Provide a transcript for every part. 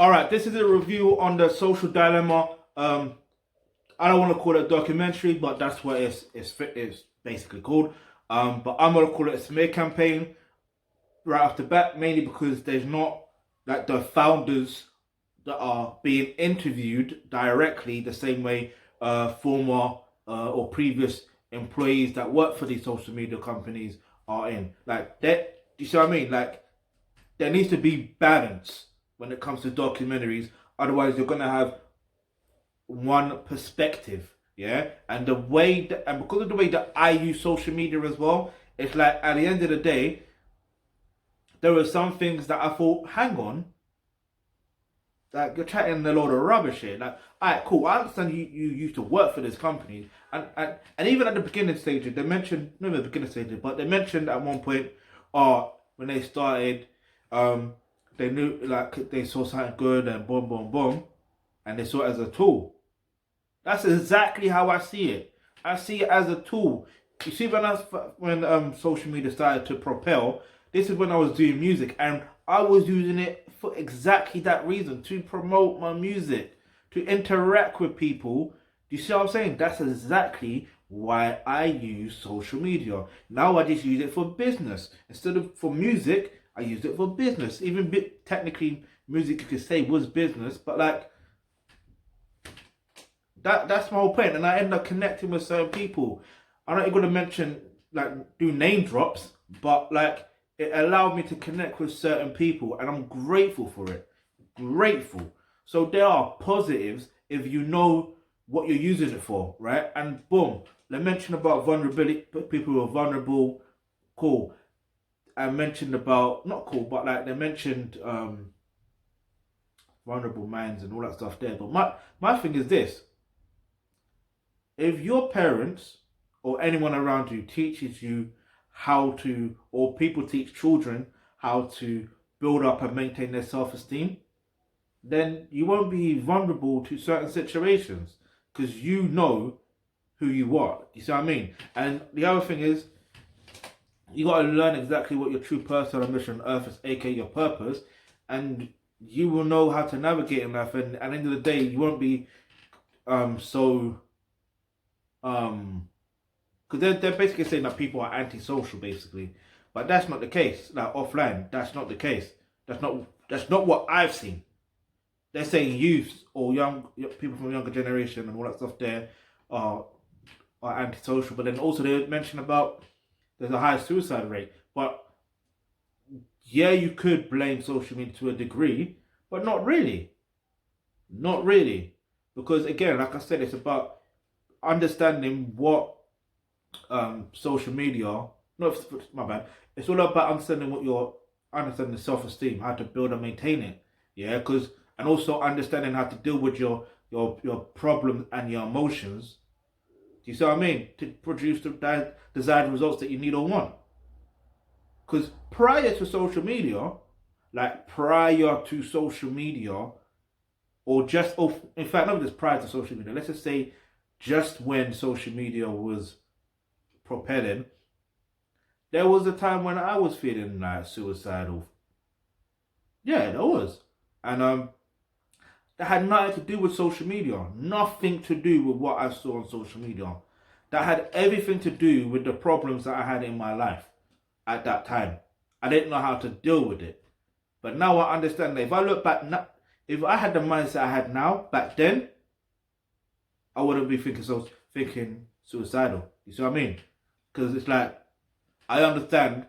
All right, this is a review on the social dilemma. I don't want to call it a documentary, but that's what it's basically called. But I'm gonna call it a smear campaign right off the bat, mainly because there's not like the founders that are being interviewed directly the same way former or previous employees that work for these social media companies are in. Like that, you see what I mean? Like there needs to be balance when it comes to documentaries. Otherwise, you're gonna have one perspective, yeah. And the way that, and because of the way that I use social media as well, it's like at the end of the day, there were some things that I thought, hang on, like you're chatting a load of rubbish here. Like, alright, cool. I understand you used to work for this company, and even at the beginning stages, they mentioned not the beginning stages, but they mentioned at one point, when they started, they knew like they saw something good and boom, boom, boom, and they saw it as a tool. That's exactly how I see it. I see it as a tool. You see, when social media started to propel, this is when I was doing music, and I was using it for exactly that reason, to promote my music, to interact with people. Do you see what I'm saying? That's exactly why I use social media. Now I just use it for business instead of for music. I use it for business. Even technically, music you could say was business, but like that's my whole point, and I end up connecting with certain people. I'm not going to mention like do name drops, but like it allowed me to connect with certain people, and I'm grateful for it. Grateful. So there are positives if you know what you're using it for, right? And boom, they mentioned about vulnerability, people who are vulnerable. Cool. I mentioned about not cool, but like they mentioned vulnerable minds and all that stuff there. But my thing is this: if your parents or anyone around you teaches you how to, or people teach children how to build up and maintain their self-esteem, then you won't be vulnerable to certain situations because you know who you are. You see what I mean? And the other thing is, you got to learn exactly what your true personal mission on earth is, aka your purpose, and you will know how to navigate in life. And at the end of the day, you won't be because they're basically saying that people are antisocial, basically, but that's not the case. Like offline, that's not the case. That's not what I've seen. They're saying youth or young people from the younger generation and all that stuff there are antisocial, but then also they mention about there's a high suicide rate. But yeah, you could blame social media to a degree, but not really. Not really. Because again, like I said, it's about understanding what social media, no, my bad. It's all about understanding self-esteem, how to build and maintain it. Yeah, because and also understanding how to deal with your problems and your emotions. Do you see what I mean? To produce the desired results that you need or want. Because prior to social media, or just, or in fact, not just prior to social media, let's just say just when social media was propelling, there was a time when I was feeling like suicidal. Yeah, there was. And that had nothing to do with social media. Nothing to do with what I saw on social media. That had everything to do with the problems that I had in my life at that time. I didn't know how to deal with it. But now I understand that if I look back, if I had the mindset I had now, back then, I wouldn't be thinking suicidal. You see what I mean? Because it's like, I understand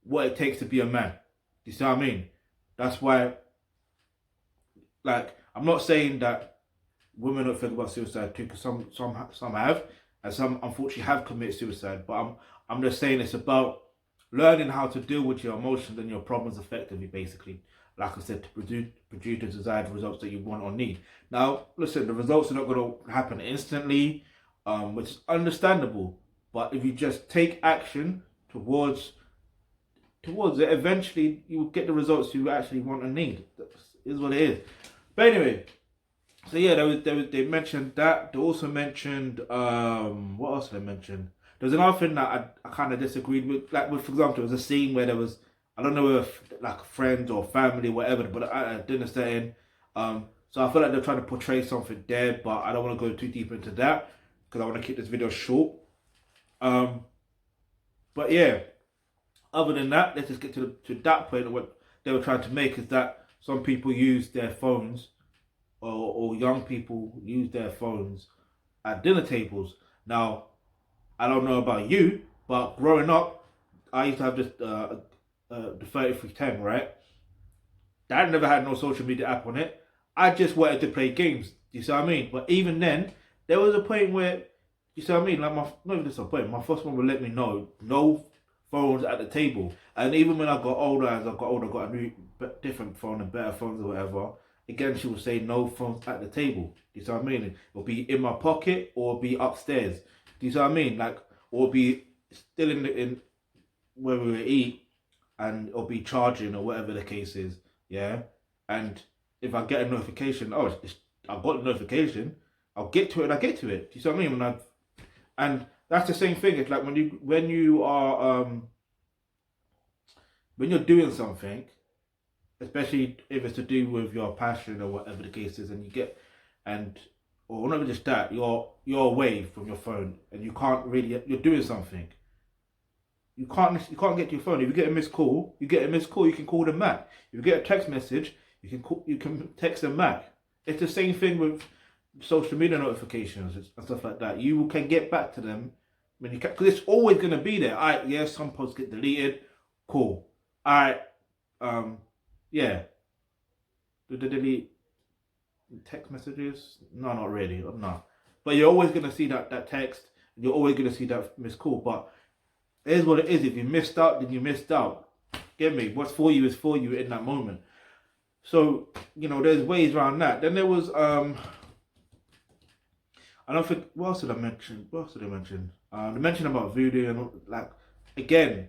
what it takes to be a man. You see what I mean? That's why, like, I'm not saying that women don't think about suicide too, because some have, and some unfortunately have committed suicide. But I'm just saying it's about learning how to deal with your emotions and your problems effectively, basically. Like I said, to produce the desired results that you want or need. Now, listen, the results are not going to happen instantly, which is understandable. But if you just take action towards it, eventually you will get the results you actually want and need. That is what it is. But anyway, so yeah, they mentioned that. They also mentioned what else did they mention? There was another thing that I kind of disagreed with. Like, for example, there was a scene where there was, I don't know if like friends or family or whatever, but at dinner setting, So I feel like they're trying to portray something there, but I don't want to go too deep into that because I want to keep this video short. Um, but yeah, other than that, let's just get to that point. What they were trying to make is that some people use their phones, or young people use their phones at dinner tables. Now, I don't know about you, but growing up, I used to have this the 3310, right? That never had no social media app on it. I just wanted to play games. You see what I mean? But even then, there was a point where, you see what I mean? Like not even just a point. My first one would let me know no phones at the table. And even when I got older, as I got older, I got a new, different phone and better phones or whatever. Again, she would say no phones at the table. You see what I mean? It'll be in my pocket or be upstairs. Do you see what I mean? Like, or be still in where we eat, and it'll be charging or whatever the case is. Yeah, and if I get a notification, I got a notification, I'll get to it and I get to it. Do you see what I mean? And that's the same thing. It's like when you are when you're doing something, especially if it's to do with your passion or whatever the case is, and you get or not just that, you're away from your phone and you can't really, you're doing something. You can't get to your phone. If you get a missed call, you can call them back. If you get a text message, you can text them back. It's the same thing with social media notifications and stuff like that. You can get back to them when you can, because it's always going to be there. Alright, yeah, some posts get deleted. Cool. Alright, yeah. Do they delete text messages? No, not really. No. But you're always going to see that text. You're always going to see that missed call. But it is what it is. If you missed out, then you missed out. Get me? What's for you is for you in that moment. So, there's ways around that. Then there was I don't think, what else did I mention? They mentioned about voodoo and like, again,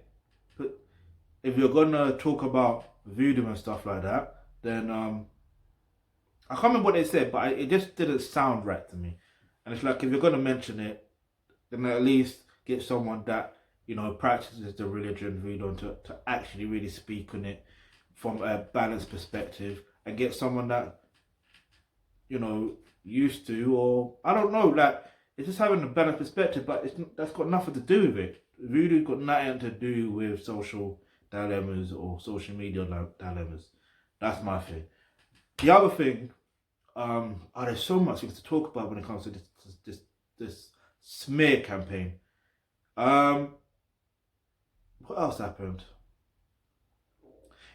if you're gonna talk about voodoo and stuff like that, then I can't remember what they said, but it just didn't sound right to me. And it's like, if you're gonna mention it, then at least get someone that practices the religion voodoo to actually really speak on it from a balanced perspective, and get someone that used to, or I don't know, like, it's just having a balanced perspective, but that's got nothing to do with it. Voodoo's got nothing to do with social dilemmas or social media dilemmas. That's my thing. The other thing, there's so much things to talk about when it comes to this smear campaign. What else happened?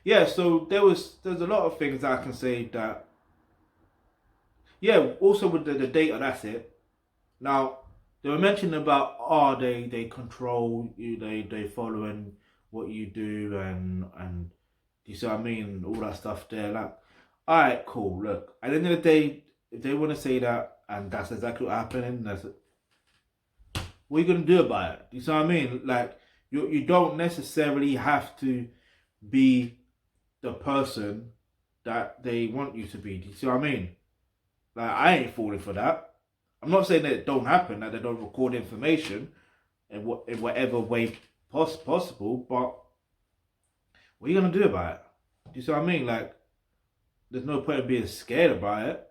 Yeah, so there's a lot of things that I can say that. Yeah, also with the data, that's it. Now, they were mentioning about they control you, they following what you do, and you see what I mean, all that stuff there. Like, alright, cool. Look, at the end of the day, if they want to say that, and that's exactly what happening, what are you gonna do about it? You see what I mean? Like, you don't necessarily have to be the person that they want you to be. Do you see what I mean? Like, I ain't falling for that. I'm not saying that it don't happen, that they don't record information in whatever way possible, but what are you gonna do about it? Do you see what I mean? Like, there's no point in being scared about it.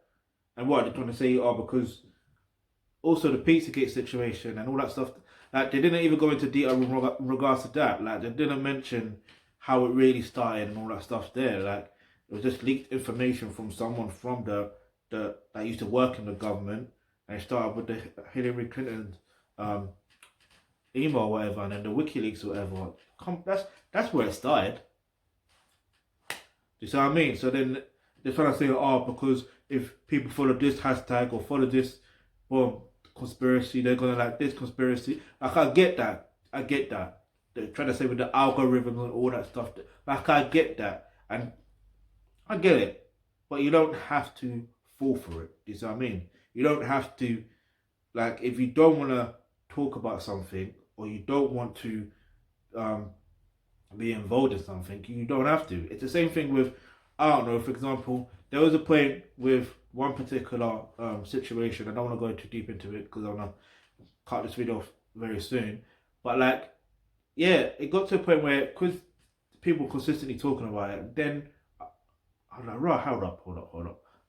And what they're trying to say, because also the Pizzagate situation and all that stuff. Like, they didn't even go into detail in regards to that. Like, they didn't mention how it really started and all that stuff there. Like, it was just leaked information from someone from that used to work in the government, and it started with the Hillary Clinton email or whatever, and then the WikiLeaks or whatever. That's where it started. Do you see what I mean? So then they're trying to say, because if people follow this hashtag or follow this conspiracy, they're gonna like this conspiracy. Like, I get that. They're trying to say with the algorithm and all that stuff. Like, I get that, and I get it, but you don't have to fall for it. Do you see what I mean? You don't have to, like, if you don't want to talk about something, or you don't want to be involved in something, you don't have to. It's the same thing with, I don't know, for example, there was a point with one particular situation. I don't want to go too deep into it because I want to cut this video off very soon. But like, yeah, it got to a point where, because people consistently talking about it, then I'm like, right, hold up.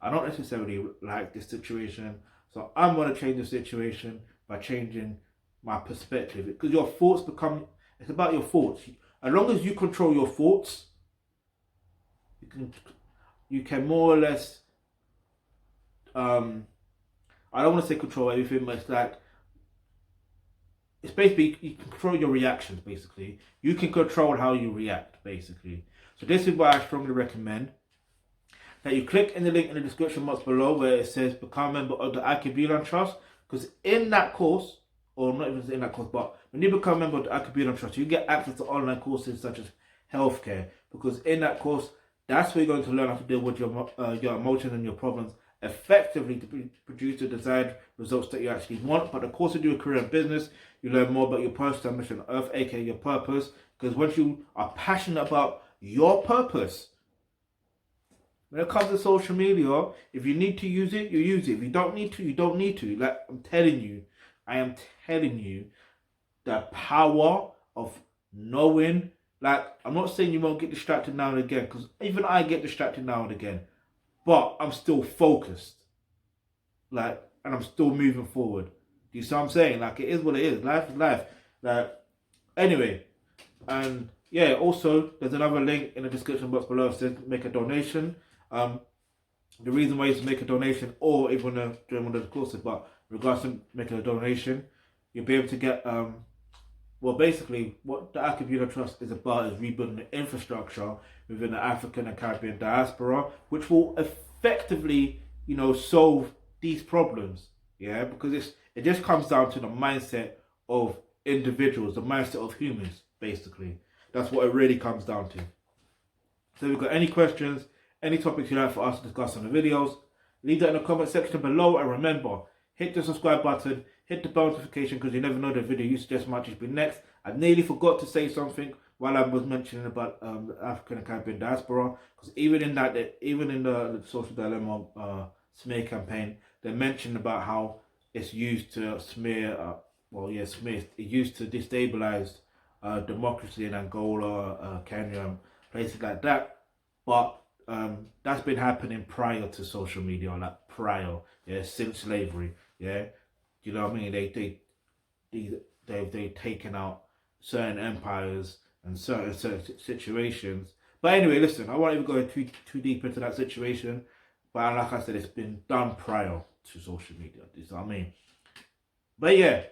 I don't necessarily like this situation, so I'm going to change the situation by changing my perspective. Because your thoughts become, it's about your thoughts. As long as you control your thoughts, you can more or less, I don't want to say control everything, but it's like, it's basically, you can control your reactions, basically. You can control how you react, basically. So this is why I strongly recommend that you click in the link in the description box below where it says become a member of the Alkebulantrust, because in that course, or not even in that course, but when you become a member of the Alkebulantrust, you get access to online courses such as healthcare, because in that course, that's where you're going to learn how to deal with your emotions and your problems effectively to produce the desired results that you actually want. But the course of your career and business, you learn more about your personal mission on earth, aka your purpose, because once you are passionate about your purpose, when it comes to social media, if you need to use it, you use it. If you don't need to, you don't need to. Like, I am telling you the power of knowing. Like, I'm not saying you won't get distracted now and again, because even I get distracted now and again. But I'm still focused. Like, and I'm still moving forward. Do you see what I'm saying? Like, it is what it is. Life is life. Like, anyway. And yeah, also, there's another link in the description box below that says make a donation. The reason why is to make a donation, or even during one of the courses, but in regards to making a donation, you'll be able to get, well, basically, what the Alkebulan Trust is about is rebuilding the infrastructure within the African and Caribbean diaspora, which will effectively, solve these problems. Yeah, because it just comes down to the mindset of individuals, the mindset of humans, basically. That's what it really comes down to. So if you've got any questions, any topics you'd like for us to discuss on the videos, leave that in the comment section below. And remember, hit the subscribe button, hit the bell notification, because you never know the video you suggest might just be next. I nearly forgot to say something while I was mentioning about the African and Caribbean diaspora, because even in the social dilemma smear campaign, they mentioned about how it's used to smear. It's used to destabilize democracy in Angola, Kenya, places like that. But that's been happening prior to social media, like prior, since slavery, you know what I mean? They've taken out certain empires and certain situations. But anyway, listen, I won't even go too deep into that situation. But like I said, it's been done prior to social media. Do you know what I mean? But yeah,